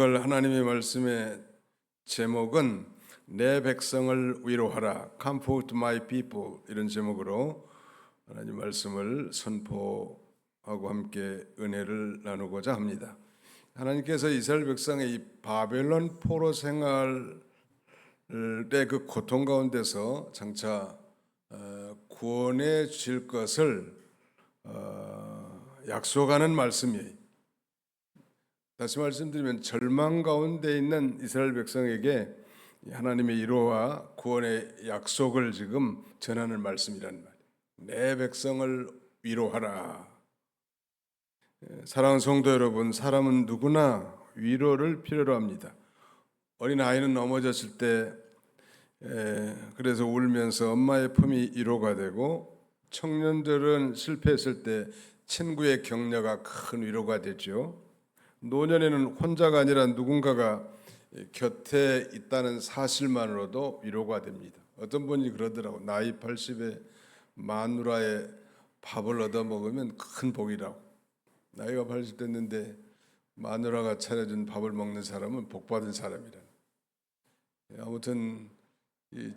오늘 하나님의 말씀의 제목은 내 백성을 위로하라, Comfort my people, 이런 제목으로 하나님 말씀을 선포하고 함께 은혜를 나누고자 합니다. 하나님께서 이스라엘 백성의 이 바벨론 포로 생활의 그 고통 가운데서 장차 구원해 주실 것을 약속하는 말씀이에요. 다시 말씀드리면 절망 가운데 있는 이스라엘 백성에게 하나님의 위로와 구원의 약속을 지금 전하는 말씀이란 말이에요. 내 백성을 위로하라. 사랑하는 성도 여러분, 사람은 누구나 위로를 필요로 합니다. 어린 아이는 넘어졌을 때 그래서 울면서 엄마의 품이 위로가 되고, 청년들은 실패했을 때 친구의 격려가 큰 위로가 되죠. 노년에는 혼자가 아니라 누군가가 곁에 있다는 사실만으로도 위로가 됩니다. 어떤 분이 그러더라고. 나이 80에 마누라의 밥을 얻어 먹으면 큰 복이라고. 나이가 80 됐는데 마누라가 차려준 밥을 먹는 사람은 복받은 사람이라. 아무튼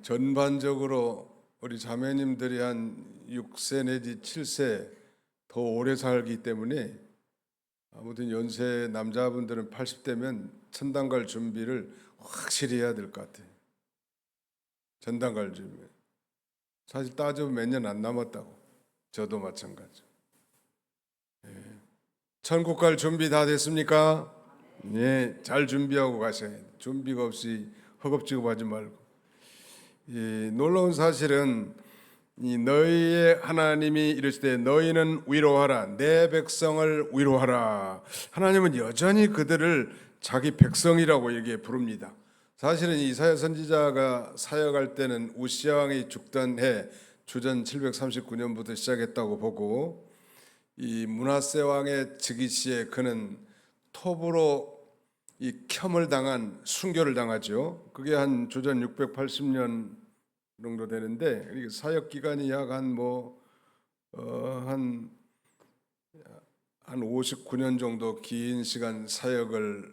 전반적으로 우리 자매님들이 한 6세 내지 7세 더 오래 살기 때문에, 아무튼 연세 남자분들은 80대면 천당 갈 준비를 확실히 해야 될 것 같아요. 천당 갈 준비. 사실 따져보면 몇 년 안 남았다고. 저도 마찬가지. 천국 갈 준비 다 됐습니까? 예, 잘 준비하고 가셔야 돼요. 준비가 없이 허겁지겁하지 말고. 놀라운 사실은 너희의 하나님이 이르시되 너희는 위로하라, 내 백성을 위로하라. 하나님은 여전히 그들을 자기 백성이라고 이렇게 부릅니다. 사실은 이사야 선지자가 사역할 때는 우시야 왕이 죽던 해 주전 739년부터 시작했다고 보고, 이 므낫세 왕의 즉위시에 그는 톱으로 이 켬을 당한, 순교를 당하죠. 그게 한 주전 680년 정도 되는데, 사역 기간이 약 한 59년 정도 긴 시간 사역을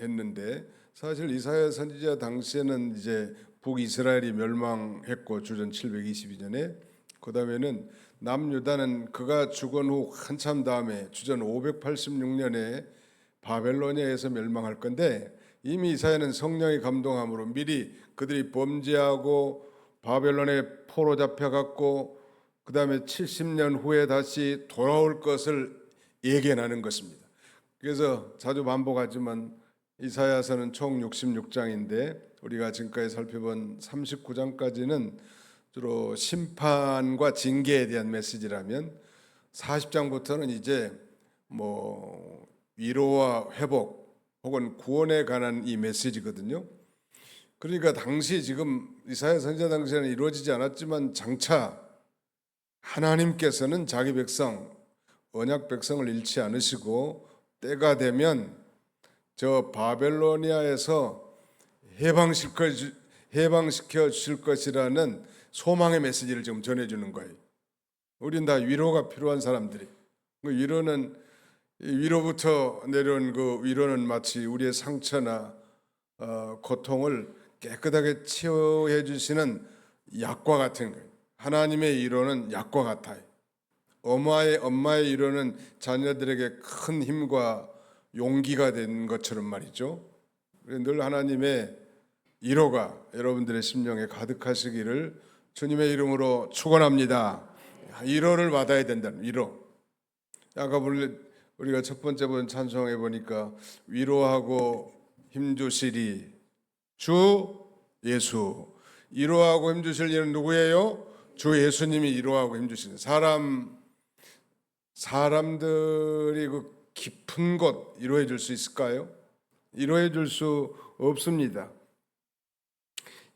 했는데, 사실 이사야 선지자 당시에는 이제 북이스라엘이 멸망했고 주전 722년에, 그 다음에는 남유다는 그가 죽은 후 한참 다음에 주전 586년에 바벨로니아에서 멸망할 건데, 이미 이사야는 성령의 감동함으로 미리 그들이 범죄하고 바벨론에 포로 잡혀갔고 그 다음에 70년 후에 다시 돌아올 것을 예견하는 것입니다. 그래서 자주 반복하지만 이사야서는 총 66장인데 우리가 지금까지 살펴본 39장까지는 주로 심판과 징계에 대한 메시지라면, 40장부터는 이제 위로와 회복 혹은 구원에 관한 이 메시지거든요. 그러니까 당시 지금 이사야 선지자 당시에는 이루어지지 않았지만 장차 하나님께서는 자기 백성, 언약 백성을 잃지 않으시고 때가 되면 저 바벨로니아에서 해방시켜 주실 것이라는 소망의 메시지를 지금 전해주는 거예요. 우린 다 위로가 필요한 사람들이. 위로부터 내려온 그 위로는 마치 우리의 상처나 고통을 깨끗하게 치유해 주시는 약과 같은 거예요. 하나님의 위로는 약과 같아요. 엄마의 위로는 자녀들에게 큰 힘과 용기가 된 것처럼 말이죠. 늘 하나님의 위로가 여러분들의 심령에 가득하시기를 주님의 이름으로 축원합니다. 위로를 받아야 된다는 위로. 아까 우리가 첫 번째 본 찬송해 보니까 위로하고 힘주시리 주 예수. 위로하고 힘주실 이는 누구예요? 주 예수님이 위로하고 힘주시는 사람들이 그 깊은 곳 위로해 줄 수 있을까요? 위로해 줄 수 없습니다.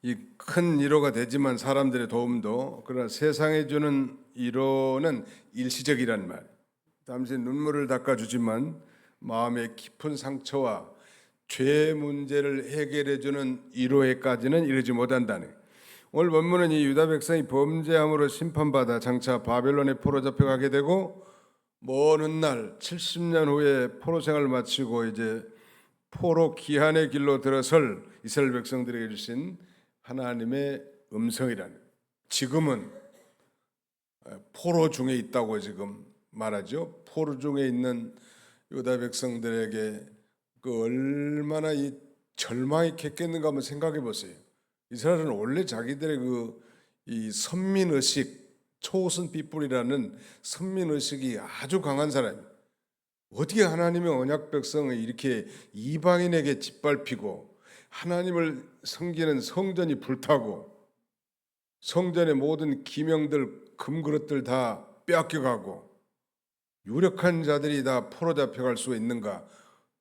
이 큰 위로가 되지만 사람들의 도움도, 그러나 세상에 주는 위로는 일시적이란 말. 잠시 눈물을 닦아주지만 마음의 깊은 상처와 죄 문제를 해결해 주는 위로에까지는 이르지 못한다네. 오늘 본문은 이 유다 백성이 범죄함으로 심판받아 장차 바벨론에 포로 잡혀가게 되고, 먼 훗날 70년 후에 포로 생활을 마치고 이제 포로 기한의 길로 들어설 이스라엘 백성들에게 주신 하나님의 음성이라는, 지금은 포로 중에 있다고 지금 말하죠. 포로 중에 있는 유다 백성들에게 그 얼마나 이 절망이 컸겠는가 한번 생각해 보세요. 이스라엘은 원래 자기들의 이 선민 의식, 초선 삐뿔이라는 선민 의식이 아주 강한 사람이에요. 어떻게 하나님의 언약 백성을 이렇게 이방인에게 짓밟히고 하나님을 섬기는 성전이 불타고 성전의 모든 기명들, 금그릇들 다 빼앗겨가고 유력한 자들이 다 포로 잡혀갈 수 있는가?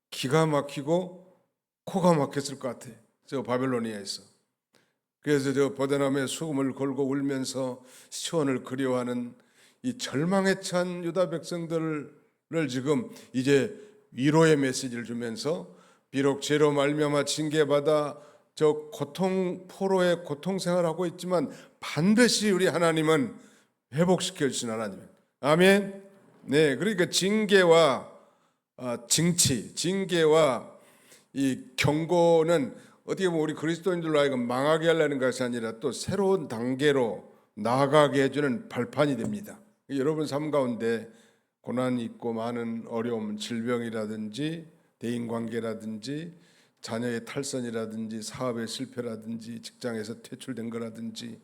기가 막히고 코가 막혔을 것 같아. 저 바벨로니아에서. 그래서 저 버드나무에 수금을 걸고 울면서 시온을 그리워하는 이 절망에 찬 유다 백성들을 지금 이제 위로의 메시지를 주면서 비록 죄로 말미암아 징계받아 저 포로의 고통 생활하고 있지만 반드시 우리 하나님은 회복시켜 주신 하나님. 아멘. 네, 그러니까 징계와 징계와 이 경고는 어떻게 보면 우리 그리스도인들로 하여금 망하게 하려는 것이 아니라 또 새로운 단계로 나아가게 해주는 발판이 됩니다. 여러분 삶 가운데 고난이 있고 많은 어려움, 질병이라든지 대인관계라든지 자녀의 탈선이라든지 사업의 실패라든지 직장에서 퇴출된 거라든지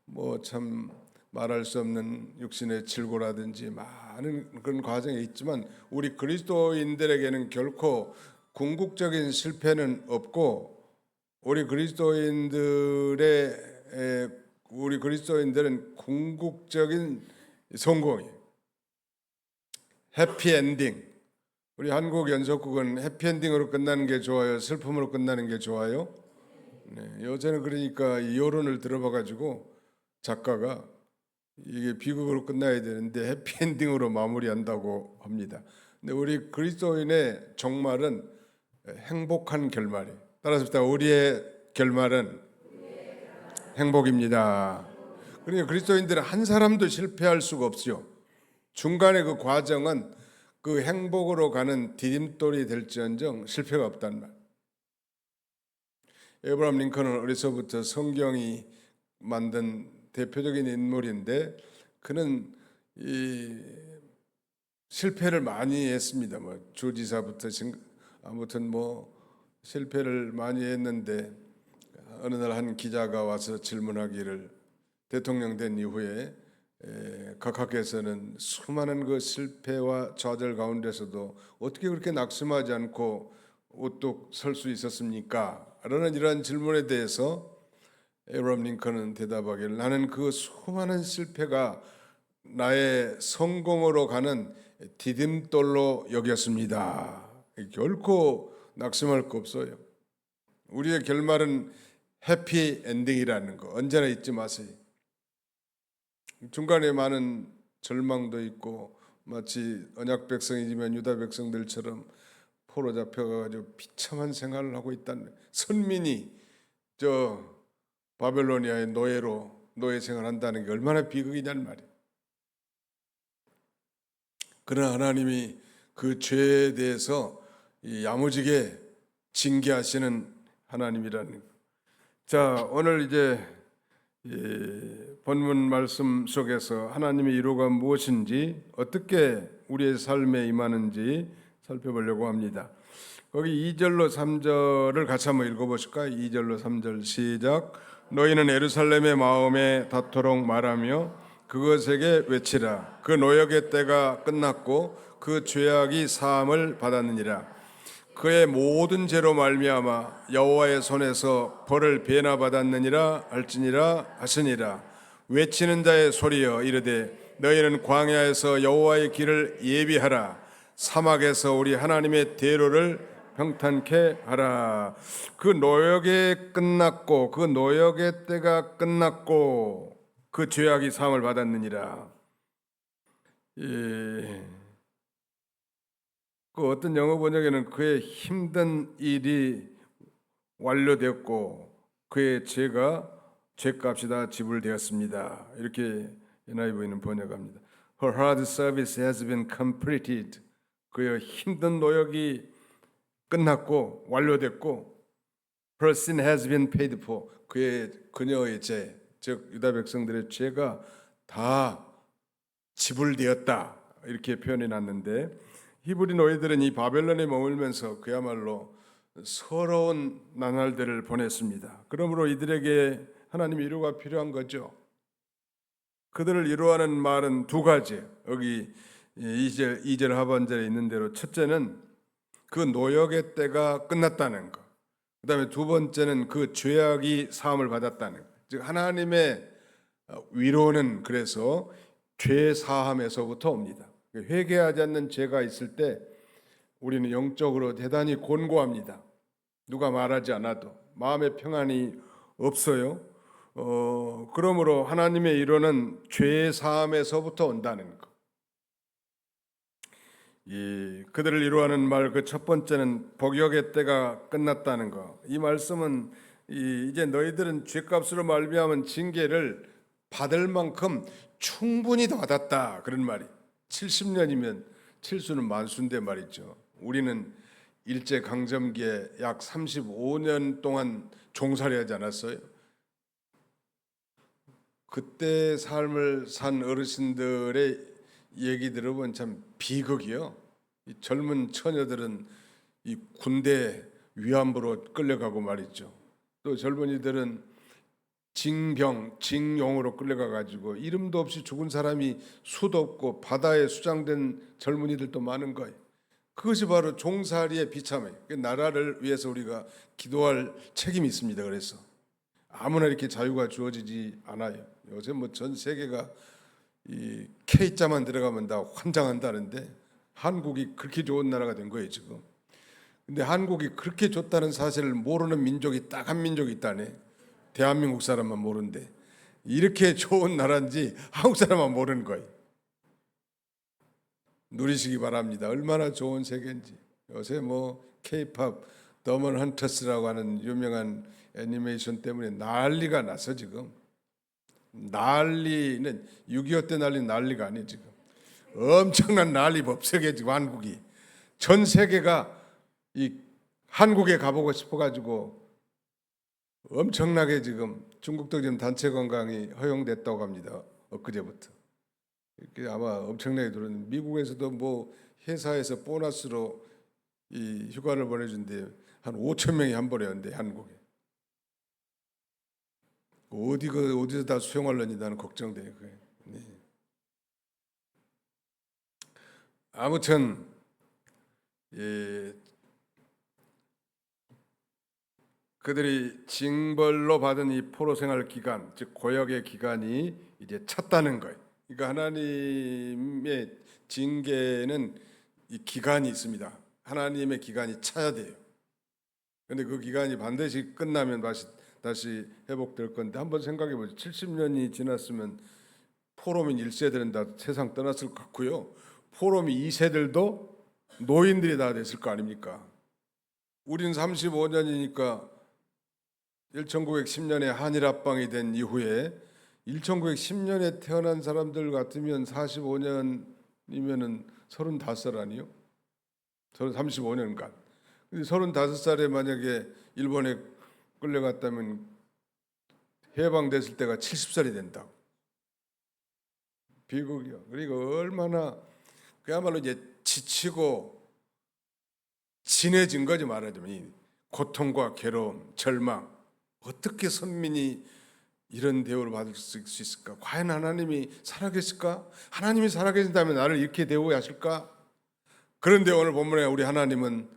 뭐 참 말할 수 없는 육신의 질고라든지 많은 그런 과정이 있지만 우리 그리스도인들에게는 결코 궁극적인 실패는 없고 우리 그리스도인들은 궁극적인 성공이에요. 해피엔딩. 우리 한국 연속국은 해피엔딩으로 끝나는 게 좋아요? 슬픔으로 끝나는 게 좋아요? 네, 요새는 그러니까 이 여론을 들어봐가지고 작가가 이게 비극으로 끝나야 되는데 해피엔딩으로 마무리한다고 합니다. 근데 우리 그리스도인의 종말은 행복한 결말이에요. 따라서 우리의 결말은 행복입니다. 그러니까 그리스도인들은 한 사람도 실패할 수가 없죠. 중간에 그 과정은 그 행복으로 가는 디딤돌이 될지언정 실패가 없단 말. 에브라함 링컨은 어려서부터 성경이 만든 대표적인 인물인데 그는 이 실패를 많이 했습니다. 뭐 주지사부터 아무튼 뭐 실패를 많이 했는데 어느 날 한 기자가 와서 질문하기를 대통령 된 이후에 각하께서는 수많은 그 실패와 좌절 가운데서도 어떻게 그렇게 낙심하지 않고 우뚝 설 수 있었습니까? 라는 이러한 질문에 대해서 에브라함 링컨은 대답하기를 나는 그 수많은 실패가 나의 성공으로 가는 디딤돌로 여겼습니다. 결코 낙심할 거 없어요. 우리의 결말은 해피 엔딩이라는 거 언제나 잊지 마세요. 중간에 많은 절망도 있고 마치 언약 백성이지만 유다 백성들처럼 포로 잡혀가지고 비참한 생활을 하고 있다는 선민이 저 바벨로니아의 노예 생활한다는 게 얼마나 비극이냐는 말이에요. 그러나 하나님이 그 죄에 대해서 야무지게 징계하시는 하나님이라는 것. 자, 오늘 이제 본문 말씀 속에서 하나님의 위로가 무엇인지 어떻게 우리의 삶에 임하는지 살펴보려고 합니다. 거기 2절로 3절을 같이 한번 읽어보실까요? 2절로 3절 시작. 너희는 예루살렘의 마음에 닿도록 말하며 그것에게 외치라. 그 노역의 때가 끝났고 그 죄악이 사함을 받았느니라. 그의 모든 죄로 말미암아 여호와의 손에서 벌을 배나 받았느니라 할지니라 하시니라. 외치는 자의 소리여 이르되 너희는 광야에서 여호와의 길을 예비하라. 사막에서 우리 하나님의 대로를 평탄케 하라. 그 노역의 끝났고 그 노역의 때가 끝났고 그 죄악이 사함을 받았느니라. 그 어떤 영어 번역에는 그의 힘든 일이 완료되었고 그의 죄값이 다 지불되었습니다. 이렇게 NIV는 번역합니다. Her hard service has been completed. 그의 힘든 노역이 끝났고 완료됐고 her sin has been paid for. 그녀의 죄, 즉 유다 백성들의 죄가 다 지불되었다 이렇게 표현해 놨는데 히브리 노예들은 이 바벨론에 머물면서 그야말로 서러운 나날들을 보냈습니다. 그러므로 이들에게 하나님의 위로가 필요한 거죠. 그들을 위로하는 말은 두 가지. 여기 2절 하반절에 있는 대로 첫째는 그 노역의 때가 끝났다는 것. 그 다음에 두 번째는 그 죄악이 사함을 받았다는 것. 즉 하나님의 위로는 그래서 죄 사함에서부터 옵니다. 회개하지 않는 죄가 있을 때 우리는 영적으로 대단히 곤고합니다. 누가 말하지 않아도 마음의 평안이 없어요. 그러므로 하나님의 위로는 죄 사함에서부터 온다는 것. 그들을 위로하는 말 그 첫 번째는 복역의 때가 끝났다는 것. 이 말씀은 이제 너희들은 죄값으로 말미암은 징계를 받을 만큼 충분히 받았다 그런 말이. 70년이면 칠수는 만수인데 말이죠. 우리는 일제 강점기에 약 35년 동안 종살이 하지 않았어요? 그때 삶을 산 어르신들의 얘기 들어보면 참 비극이요. 이 젊은 처녀들은 이 군대 위안부로 끌려가고 말이죠. 또 젊은이들은 징병, 징용으로 끌려가 가지고 이름도 없이 죽은 사람이 수도 없고 바다에 수장된 젊은이들도 많은 거예요. 그것이 바로 종살이의 비참해요. 나라를 위해서 우리가 기도할 책임이 있습니다. 그래서 아무나 이렇게 자유가 주어지지 않아요. 요새 뭐 전 세계가 이 K자만 들어가면 다 환장한다는데 한국이 그렇게 좋은 나라가 된 거예요 지금. 근데 한국이 그렇게 좋다는 사실을 모르는 민족이 딱 한 민족이 있다네. 대한민국 사람만 모르는데 이렇게 좋은 나라인지 한국 사람만 모르는 거예요. 누리시기 바랍니다. 얼마나 좋은 세계인지. 요새 뭐 K-팝 더먼 헌터스라고 하는 유명한 애니메이션 때문에 난리가 나서 지금. 난리는 6.25 때 난리가 아니에요 지금. 엄청난 난리 법석에 지금 한국이. 전 세계가 이 한국에 가보고 싶어가지고 엄청나게 지금 중국도 지금 단체 관광이 허용됐다고 합니다. 엊그제부터. 이렇게 아마 엄청나게 들었는데 미국에서도 뭐 회사에서 보너스로 이 휴가를 보내준대 한 5천 명이 한 번에 온대 한국에. 어디서 다 수용하려니 나는 걱정돼요. 네. 아무튼 그들이 징벌로 받은 이 포로 생활 기간, 즉 고역의 기간이 이제 찼다는 거예요. 그러니까 하나님의 징계는 이 기간이 있습니다. 하나님의 기간이 차야 돼요. 그런데 그 기간이 반드시 끝나면 다시 회복될 건데 한번 생각해 보세요. 70년이 지났으면 포로민 1세들은 다 세상 떠났을 것 같고요. 포로민 2세들도 노인들이 다 됐을 거 아닙니까? 우리는 35년이니까 1910년에 한일합방이 된 이후에 1910년에 태어난 사람들 같으면 45년이면은 35살 아니요? 35년간. 근데 35살에 만약에 일본에 끌려갔다면 해방됐을 때가 70살이 된다고. 비극이요. 그리고 얼마나 그야말로 이제 지치고 진해진 거지 말하자면 이 고통과 괴로움, 절망. 어떻게 선민이 이런 대우를 받을 수 있을까? 과연 하나님이 살아계실까? 하나님이 살아계신다면 나를 이렇게 대우하실까? 그런데 오늘 본문에 우리 하나님은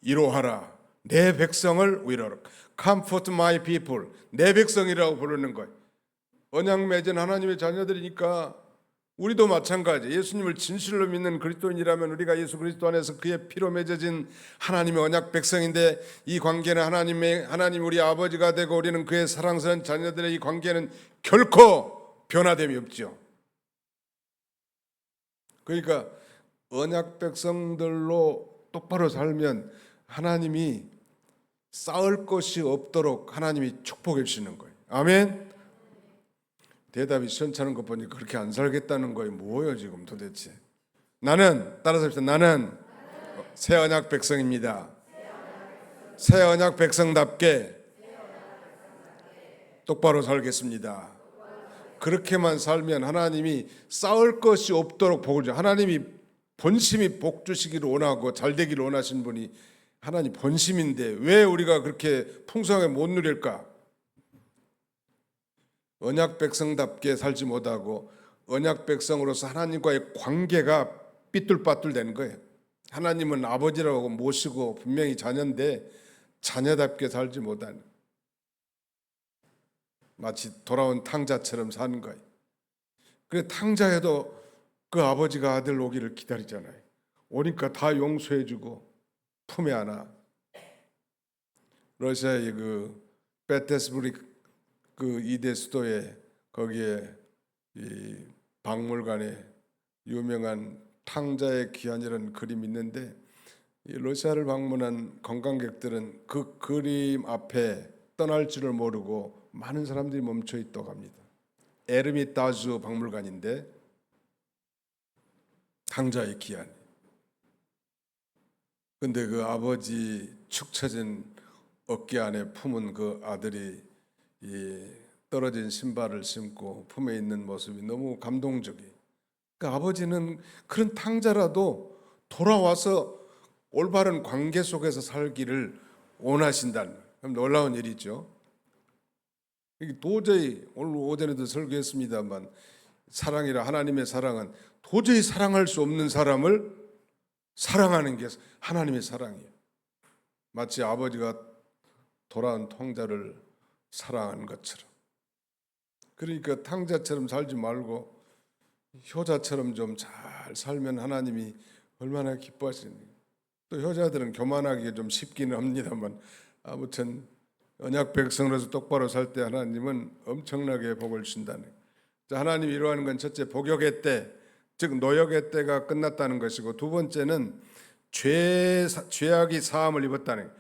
위로하라. 내 백성을 위로하라. Comfort my people. 내 백성이라고 부르는 거예요. 언약 맺은 하나님의 자녀들이니까 우리도 마찬가지. 예수님을 진실로 믿는 그리스도인이라면 우리가 예수 그리스도 안에서 그의 피로 맺어진 하나님의 언약 백성인데 이 관계는 하나님 우리 아버지가 되고 우리는 그의 사랑스러운 자녀들의 이 관계는 결코 변화됨이 없죠. 그러니까 언약 백성들로 똑바로 살면 하나님이 쌓을 것이 없도록 하나님이 축복해 주시는 거예요. 아멘. 대답이 시원찮은 것 보니까 그렇게 안 살겠다는 거예요. 뭐예요 지금 도대체? 나는 따라서 합시다. 나는 새 언약 백성입니다. 새 언약 백성답게 똑바로 살겠습니다. 그렇게만 살면 하나님이 쌓을 것이 없도록 복을 줘. 하나님이 본심이 복 주시기를 원하고 잘 되기를 원하신 분이 하나님 본심인데 왜 우리가 그렇게 풍성하게 못 누릴까? 언약 백성답게 살지 못하고 언약 백성으로서 하나님과의 관계가 삐뚤빠뚤 되는 거예요. 하나님은 아버지라고 모시고 분명히 자녀인데 자녀답게 살지 못하는, 마치 돌아온 탕자처럼 사는 거예요. 그래 탕자에도 그 아버지가 아들 오기를 기다리잖아요. 오니까 다 용서해주고 품에 안아. 러시아의 그 페테스부리 그 이대 수도에 거기에 이 박물관에 유명한 탕자의 귀환이라는 그림이 있는데 이 러시아를 방문한 관광객들은 그 그림 앞에 떠날 줄을 모르고 많은 사람들이 멈춰 있다고 합니다. 에르미타주 박물관인데 탕자의 귀환. 근데 그 아버지 축 처진 어깨 안에 품은 그 아들이 이 떨어진 신발을 신고 품에 있는 모습이 너무 감동적이에요. 그러니까 아버지는 그런 탕자라도 돌아와서 올바른 관계 속에서 살기를 원하신다는 거예요. 놀라운 일이죠. 이게 도저히 오늘 오전에도 설교했습니다만 사랑이라 하나님의 사랑은 도저히 사랑할 수 없는 사람을 사랑하는 게 하나님의 사랑이에요. 마치 아버지가 돌아온 탕자를 사랑하는 것처럼. 그러니까 탕자처럼 살지 말고 효자처럼 좀 잘 살면 하나님이 얼마나 기뻐하시는지. 또 효자들은 교만하기가 좀 쉽기는 합니다만 아무튼 언약 백성으로서 똑바로 살 때 하나님은 엄청나게 복을 주신다는. 자, 하나님이 이루어하는 건 첫째 복역의 때, 즉 노역의 때가 끝났다는 것이고, 두 번째는 죄악이 사함을 입었다는,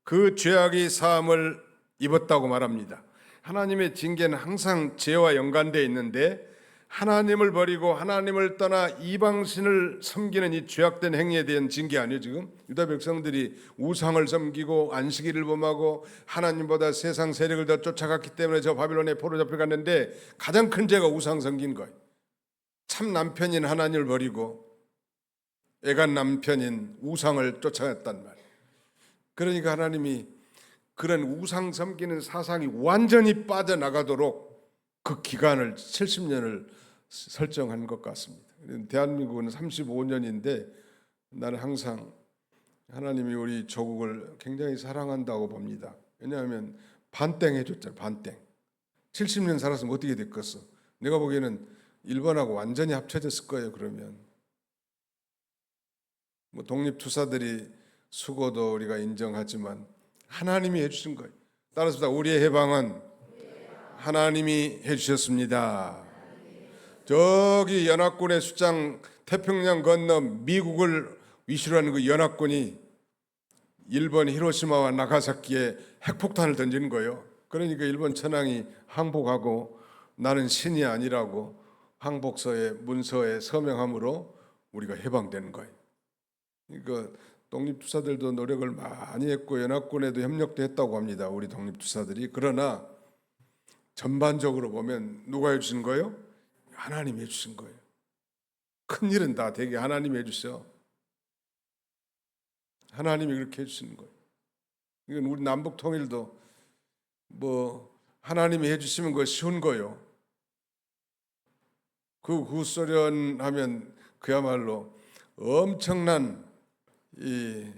그 죄악이 사함을 입었다고 말합니다. 하나님의 징계는 항상 죄와 연관되어 있는데 하나님을 버리고 하나님을 떠나 이방신을 섬기는 이 죄악된 행위에 대한 징계 아니에요. 지금 유다 백성들이 우상을 섬기고 안식일을 범하고 하나님보다 세상 세력을 더 쫓아갔기 때문에 저 바빌론에 포로 잡혀갔는데 가장 큰 죄가 우상 섬긴 거예요. 참 남편인 하나님을 버리고 애간 남편인 우상을 쫓아갔단 말이에요. 그러니까 하나님이 그런 우상 섬기는 사상이 완전히 빠져나가도록 그 기간을 70년을 설정한 것 같습니다. 대한민국은 35년인데 나는 항상 하나님이 우리 조국을 굉장히 사랑한다고 봅니다. 왜냐하면 반땡 해줬잖아요. 반땡. 70년 살았으면 어떻게 됐겠어? 내가 보기에는 일본하고 완전히 합쳐졌을 거예요. 그러면 뭐 독립투사들이 수고도 우리가 인정하지만 하나님이 해주신 거예요. 따라서 우리의 해방은 하나님이 해주셨습니다. 저기 연합군의 수장 태평양 건너 미국을 위시로 하는 그 연합군이 일본 히로시마와 나가사키에 핵폭탄을 던지는 거예요. 그러니까 일본 천황이 항복하고 나는 신이 아니라고 항복서에 문서에 서명함으로 우리가 해방되는 거예요. 그러니까 독립투사들도 노력을 많이 했고 연합군에도 협력도 했다고 합니다. 우리 독립투사들이. 그러나 전반적으로 보면 누가 해주신 거예요? 하나님이 해주신 거예요. 큰일은 다 되게 하나님이 해주셔. 하나님이 그렇게 해주시는 거예요. 이건 우리 남북 통일도 뭐 하나님이 해주시면 그거 쉬운 거예요. 그 구소련 하면 그야말로 엄청난 이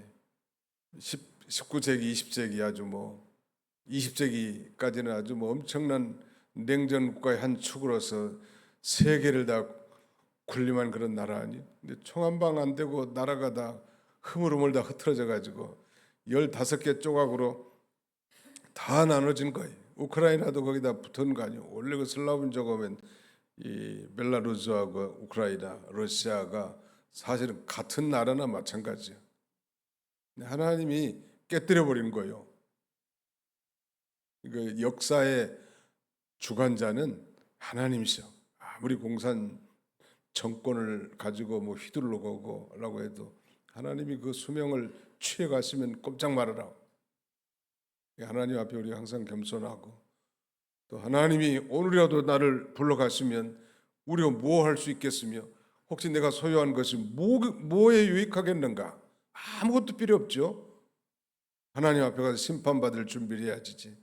19세기, 20세기 아주 뭐 20세기까지는 아주 뭐 엄청난 냉전 국가의 한 축으로서 세계를 다 군림한 그런 나라 아니에요. 근데 총 한 방 안 되고 나라가 다 흐물흐물 다 흐트러져 가지고 15개 조각으로 다 나눠진 거예요. 우크라이나도 거기다 붙은 거 아니에요. 원래 그 슬라브민족 하면 이 벨라루스하고 우크라이나, 러시아가 사실은 같은 나라나 마찬가지예요. 하나님이 깨뜨려 버리는 거예요. 그 역사의 주관자는 하나님이셔. 아무리 공산 정권을 가지고 뭐 휘둘러가고 라고 해도 하나님이 그 수명을 취해 가시면 꼼짝 말아라. 하나님 앞에 우리 항상 겸손하고, 또 하나님이 오늘이라도 나를 불러가시면 우리가 뭐 할 수 있겠으며, 혹시 내가 소유한 것이 뭐에 유익하겠는가? 아무것도 필요 없죠. 하나님 앞에 가서 심판받을 준비를 해야지.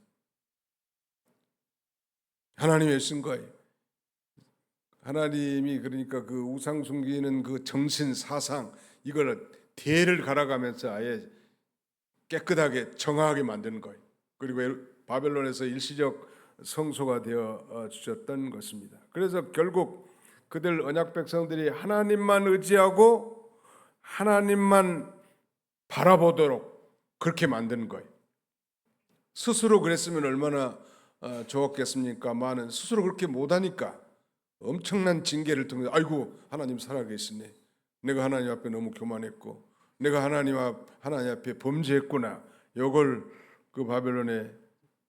하나님의 쓴 거예요. 하나님이 그러니까 그 우상 숨기는 그 정신 사상, 이걸 대를 갈아가면서 아예 깨끗하게 정화하게 만드는 거예요. 그리고 바벨론에서 일시적 성소가 되어 주셨던 것입니다. 그래서 결국 그들 언약 백성들이 하나님만 의지하고 하나님만 바라보도록 그렇게 만드는 거예요. 스스로 그랬으면 얼마나 좋았겠습니까만은 스스로 그렇게 못하니까 엄청난 징계를 통해서 아이고 하나님 살아계시네, 내가 하나님 앞에 너무 교만했고 내가 하나님 앞에 범죄했구나, 이걸 그 바벨론의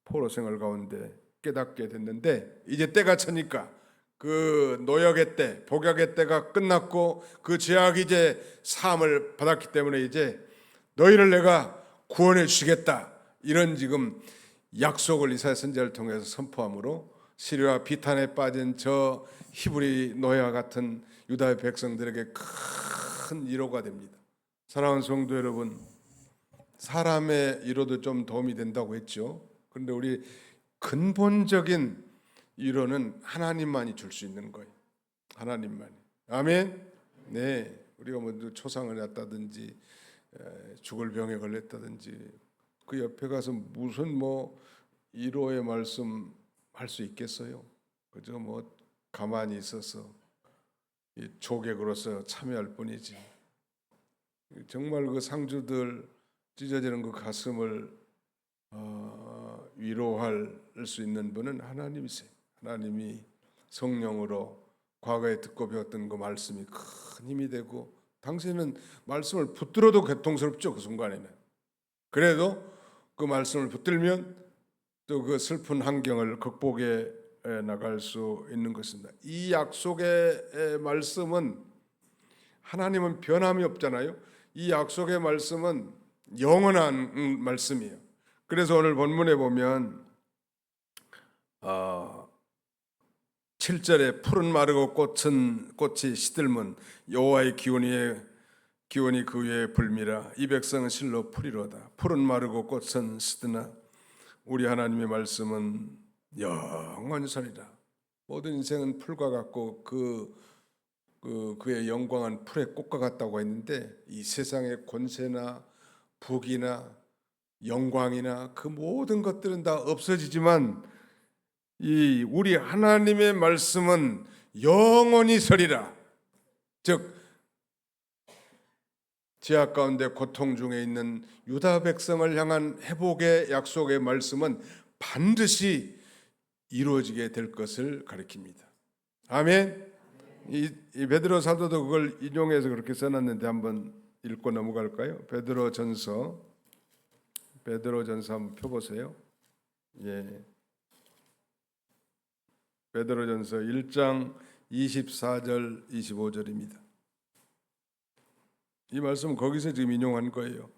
포로 생활 가운데 깨닫게 됐는데, 이제 때가 차니까 그 노역의 때, 복약의 때가 끝났고 그 죄악이 이제 사함을 받았기 때문에 이제 너희를 내가 구원해 주시겠다, 이런 지금 약속을 이사야 선지자를 통해서 선포함으로 시리아 비탄에 빠진 저 히브리 노예와 같은 유다의 백성들에게 큰 위로가 됩니다. 사랑하는 성도 여러분, 사람의 위로도 좀 도움이 된다고 했죠. 그런데 우리 근본적인 위로는 하나님만이 줄 수 있는 거예요. 하나님만이. 아멘. 네, 우리가 먼저 초상을 났다든지 죽을 병에 걸렸다든지 그 옆에 가서 무슨 뭐 위로의 말씀 할 수 있겠어요? 그저 뭐 가만히 있어서 조객으로서 참여할 뿐이지. 정말 그 상주들 찢어지는 그 가슴을 위로할 수 있는 분은 하나님이세요. 하나님이 성령으로 과거에 듣고 배웠던 그 말씀이 큰 힘이 되고, 당신은 말씀을 붙들어도 고통스럽죠. 그 순간에는. 그래도 그 말씀을 붙들면 또 그 슬픈 환경을 극복해 나갈 수 있는 것입니다. 이 약속의 말씀은, 하나님은 변함이 없잖아요. 이 약속의 말씀은 영원한 말씀이에요. 그래서 오늘 본문에 보면 7절에 푸른 마르고 꽃이 시들면 여호와의 기운이 그 위에 불미라. 이 백성은 실로 풀이로다. 푸른 마르고 꽃은 시드나 우리 하나님의 말씀은 영원설이라. 모든 인생은 풀과 같고 그의 영광은 풀의 꽃과 같다고 했는데, 이 세상의 권세나 부귀나 영광이나 그 모든 것들은 다 없어지지만 이 우리 하나님의 말씀은 영원히 서리라. 즉 죄악 가운데 고통 중에 있는 유다 백성을 향한 회복의 약속의 말씀은 반드시 이루어지게 될 것을 가리킵니다. 아멘. 이 베드로 사도도 그걸 인용해서 그렇게 써놨는데 한번 읽고 넘어갈까요? 베드로전서 한번 펴보세요. 예. 베드로전서 1장 24절 25절입니다. 이 말씀 거기서 지금 인용한 거예요.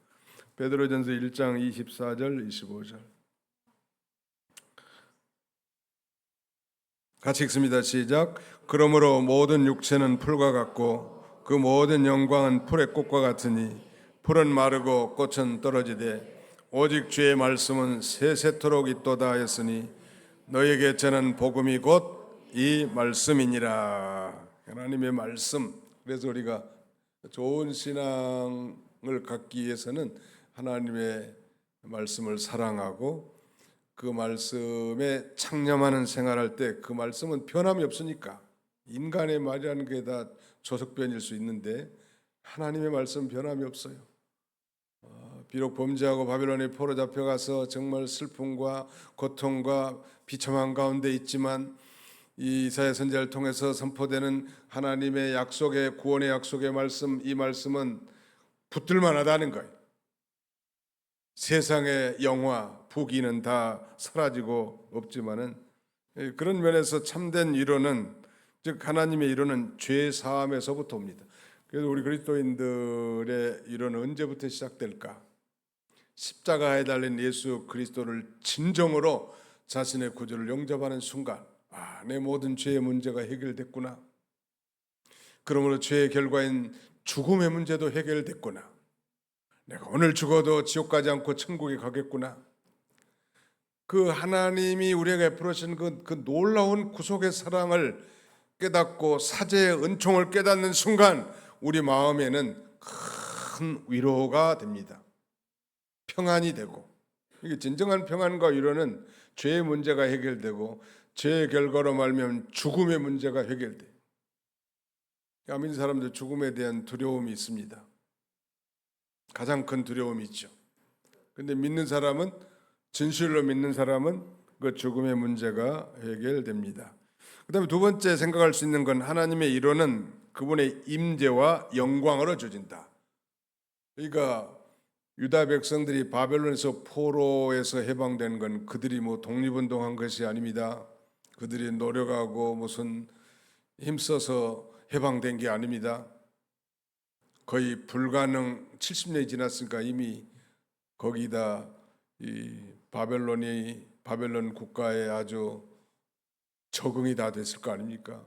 베드로전서 1장 24절 25절 같이 읽습니다. 시작. 그러므로 모든 육체는 풀과 같고 그 모든 영광은 풀의 꽃과 같으니 풀은 마르고 꽃은 떨어지되 오직 주의 말씀은 세세토록 있도다 했으니 너에게 저는 복음이 곧 이 말씀이니라. 하나님의 말씀. 그래서 우리가 좋은 신앙을 갖기 위해서는 하나님의 말씀을 사랑하고 그 말씀에 창념하는 생활할 때 그 말씀은 변함이 없으니까. 인간의 말이라는 게 다 조석변일 수 있는데 하나님의 말씀은 변함이 없어요. 비록 범죄하고 바벨론에 포로 잡혀가서 정말 슬픔과 고통과 비참한 가운데 있지만 이 이사야 선지자를 통해서 선포되는 하나님의 약속의 구원의 약속의 말씀, 이 말씀은 붙들만하다는 거예요. 세상의 영화, 부귀는 다 사라지고 없지만은 그런 면에서 참된 위로는, 즉 하나님의 위로는 죄 사함에서부터 옵니다. 그래서 우리 그리스도인들의 위로는 언제부터 시작될까? 십자가에 달린 예수 그리스도를 진정으로 자신의 구주를 영접하는 순간, 내 모든 죄의 문제가 해결됐구나. 그러므로 죄의 결과인 죽음의 문제도 해결됐구나. 내가 오늘 죽어도 지옥 가지 않고 천국에 가겠구나. 그 하나님이 우리에게 베푸신 그 놀라운 구속의 사랑을 깨닫고 사죄의 은총을 깨닫는 순간 우리 마음에는 큰 위로가 됩니다. 평안이 되고, 이게 진정한 평안과 위로는 죄의 문제가 해결되고 죄의 결과로 말미암아 죽음의 문제가 해결돼요. 안 믿는 사람들 죽음에 대한 두려움이 있습니다. 가장 큰 두려움이 있죠. 그런데 믿는 사람은, 진실로 믿는 사람은 그 죽음의 문제가 해결됩니다. 그 다음에 두 번째 생각할 수 있는 건 하나님의 이론은 그분의 임재와 영광을 얻어진다. 그러니까 유다 백성들이 바벨론에서 포로에서 해방된 건 그들이 독립운동한 것이 아닙니다. 그들이 노력하고 무슨 힘써서 해방된 게 아닙니다. 거의 불가능 70년이 지났으니까 이미 거기다 이 바벨론 국가에 아주 적응이 다 됐을 거 아닙니까?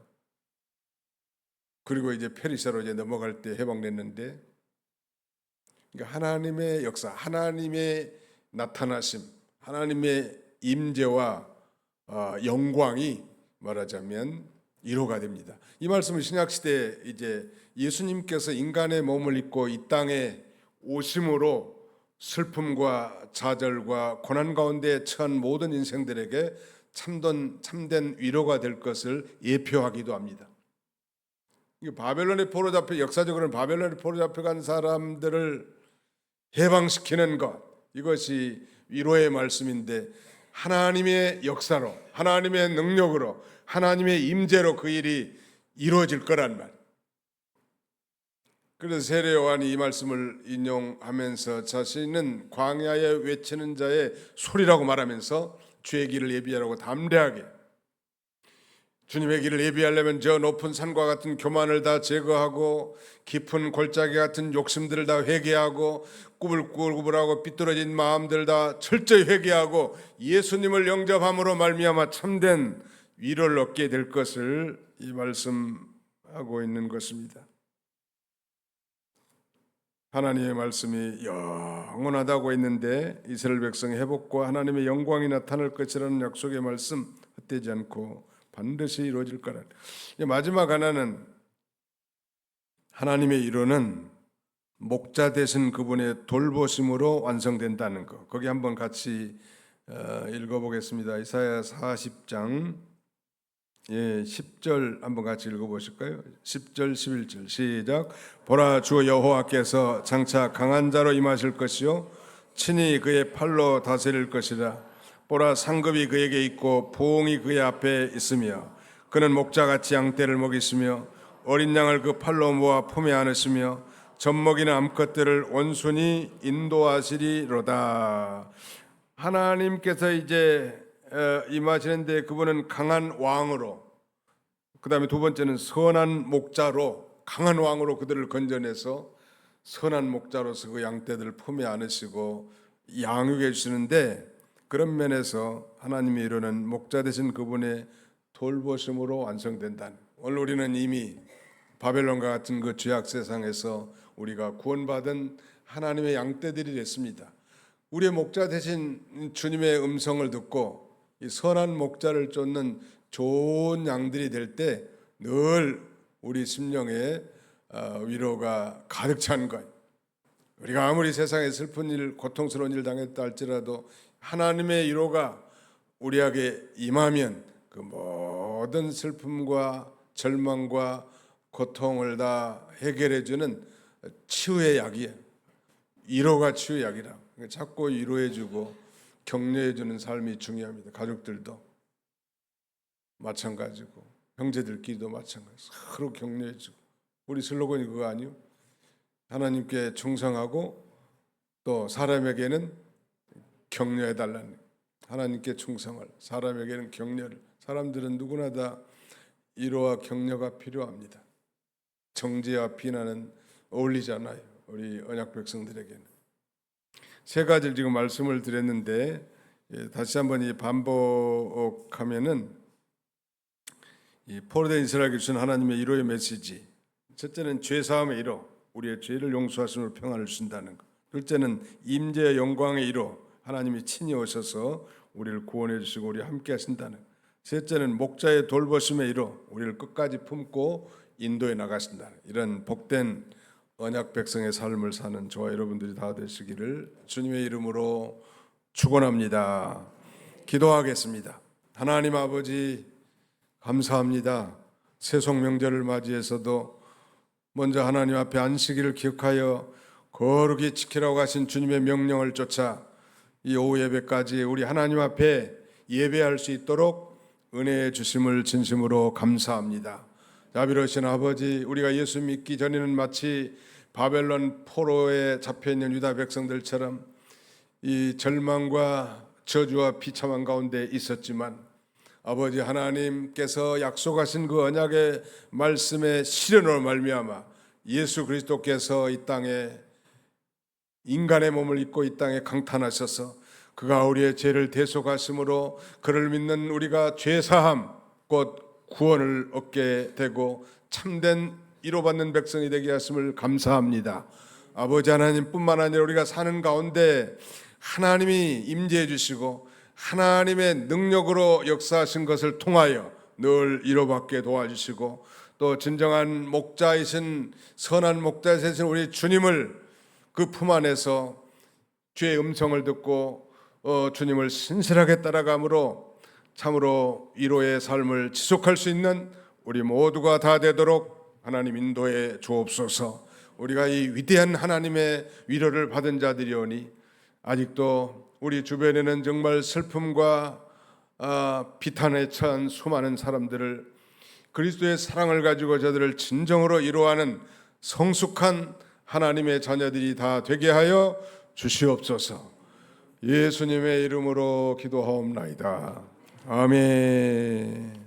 그리고 이제 페르시아로 이제 넘어갈 때 해방됐는데, 그러니까 하나님의 역사, 하나님의 나타나심, 하나님의 임재와 영광이 말하자면 이루가 됩니다. 이 말씀은 신약 시대에 이제 예수님께서 인간의 몸을 입고 이 땅에 오심으로 슬픔과 좌절과 고난 가운데 처한 모든 인생들에게 참된 위로가 될 것을 예표하기도 합니다. 바벨론의 포로 잡혀, 역사적으로는 바벨론의 포로 잡혀간 사람들을 해방시키는 것, 이것이 위로의 말씀인데 하나님의 역사로, 하나님의 능력으로, 하나님의 임재로 그 일이 이루어질 거란 말. 그래서 세례 요한이 이 말씀을 인용하면서 자신은 광야에 외치는 자의 소리라고 말하면서 주의 길을 예비하라고 담대하게, 주님의 길을 예비하려면 저 높은 산과 같은 교만을 다 제거하고 깊은 골짜기 같은 욕심들을 다 회개하고 꾸불꾸불하고 삐뚤어진 마음들 다 철저히 회개하고 예수님을 영접함으로 말미암아 참된 위로를 얻게 될 것을 이 말씀하고 있는 것입니다. 하나님의 말씀이 영원하다고 했는데 이스라엘 백성의 회복과 하나님의 영광이 나타날 것이라는 약속의 말씀 헛되지 않고 반드시 이루어질 거라. 마지막 하나는 하나님의 이론은 목자 되신 그분의 돌보심으로 완성된다는 것. 거기 한번 같이 읽어보겠습니다. 이사야 40장 10절 한번 같이 읽어보실까요? 10절 11절 시작. 보라, 주 여호와께서 장차 강한 자로 임하실 것이요 친히 그의 팔로 다스릴 것이라. 보라, 상급이 그에게 있고 부흥이 그의 앞에 있으며 그는 목자같이 양떼를 먹이시며 어린 양을 그 팔로 모아 품에 안으시며 젖먹이는 암컷들을 온순히 인도하시리로다. 하나님께서 이제 임하시는데 그분은 강한 왕으로, 그 다음에 두 번째는 선한 목자로, 강한 왕으로 그들을 건져내서 선한 목자로서 그 양떼들을 품에 안으시고 양육해 주시는데, 그런 면에서 하나님이 이루는 목자 되신 그분의 돌보심으로 완성된다는. 오늘 우리는 이미 바벨론과 같은 그 죄악 세상에서 우리가 구원받은 하나님의 양떼들이 됐습니다. 우리의 목자 되신 주님의 음성을 듣고 이 선한 목자를 쫓는 좋은 양들이 될 때 늘 우리 심령에 위로가 가득 찬 것. 우리가 아무리 세상에 슬픈 일, 고통스러운 일 당했다 할지라도 하나님의 위로가 우리에게 임하면 그 모든 슬픔과 절망과 고통을 다 해결해주는 치유의 약이에요. 위로가 치유의 약이라. 자꾸 위로해주고 격려해주는 삶이 중요합니다. 가족들도 마찬가지고 형제들끼리도 마찬가지고 서로 격려해주고. 우리 슬로건이 그거 아니요? 하나님께 충성하고 또 사람에게는 격려해달라는. 하나님께 충성을, 사람에게는 격려를. 사람들은 누구나 다 위로와 격려가 필요합니다. 정죄와 비난은 어울리지 않아요, 우리 언약 백성들에게는. 세 가지를 지금 말씀을 드렸는데 다시 한번 이 반복하면은 이 포로된 이스라엘에게 주신 하나님의 1호의 메시지. 첫째는 죄 사함의 1호, 우리의 죄를 용서하심으로 평안을 주신다는 것. 둘째는 임재의 영광의 1호, 하나님이 친히 오셔서 우리를 구원해 주시고 우리와 함께 하신다는 것. 셋째는 목자의 돌보심의 1호, 우리를 끝까지 품고 인도해 나가신다는 것. 이런 복된 언약 백성의 삶을 사는 저와 여러분들이 다 되시기를 주님의 이름으로 축원합니다. 기도하겠습니다. 하나님 아버지 감사합니다. 세송 명절을 맞이해서도 먼저 하나님 앞에 안식일을 기억하여 거룩히 지키라고 하신 주님의 명령을 쫓아 이 오후 예배까지 우리 하나님 앞에 예배할 수 있도록 은혜의 주심을 진심으로 감사합니다. 자비로우신 아버지, 우리가 예수 믿기 전에는 마치 바벨론 포로에 잡혀있는 유다 백성들처럼 이 절망과 저주와 비참한 가운데 있었지만 아버지 하나님께서 약속하신 그 언약의 말씀의 실현으로 말미암아 예수 그리스도께서 이 땅에 인간의 몸을 입고 이 땅에 강탄하셔서 그가 우리의 죄를 대속하심으로 그를 믿는 우리가 죄사함 곧 구원을 얻게 되고 참된 위로받는 백성이 되게 하심을 감사합니다. 아버지 하나님뿐만 아니라 우리가 사는 가운데 하나님이 임재해 주시고 하나님의 능력으로 역사하신 것을 통하여 늘 위로받게 도와주시고 또 진정한 목자이신 선한 목자이신 우리 주님을 그 품 안에서 주의 음성을 듣고 주님을 신실하게 따라감으로 참으로 위로의 삶을 지속할 수 있는 우리 모두가 다 되도록 하나님 인도해 주옵소서. 우리가 이 위대한 하나님의 위로를 받은 자들이오니 아직도 우리 주변에는 정말 슬픔과 비탄에 처한 수많은 사람들을 그리스도의 사랑을 가지고 저들을 진정으로 위로하는 성숙한 하나님의 자녀들이 다 되게 하여 주시옵소서. 예수님의 이름으로 기도하옵나이다. 아멘.